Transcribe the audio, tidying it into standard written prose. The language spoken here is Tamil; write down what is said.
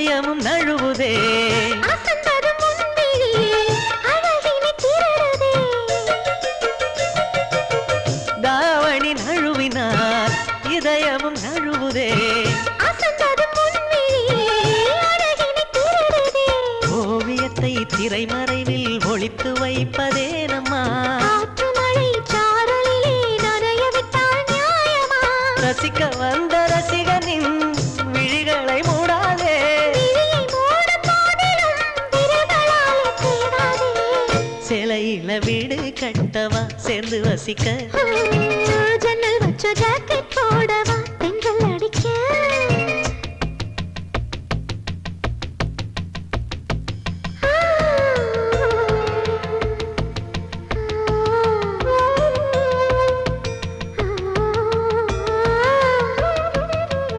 இதயமும் நழுவுதே தாவணி நழுவினார் இதயமும் நழுவுதே ஓவியத்தை திரைமறைவில் ஒளித்து வைப்பதே நம்மா ரசிக்க வந்த ரசிகனின் விழிகளை மூடாதே சிலையில வீடு கட்டவா சேர்ந்து வசிக்க ஜன்னல் வச்ச ஜாக்கெட் போடவா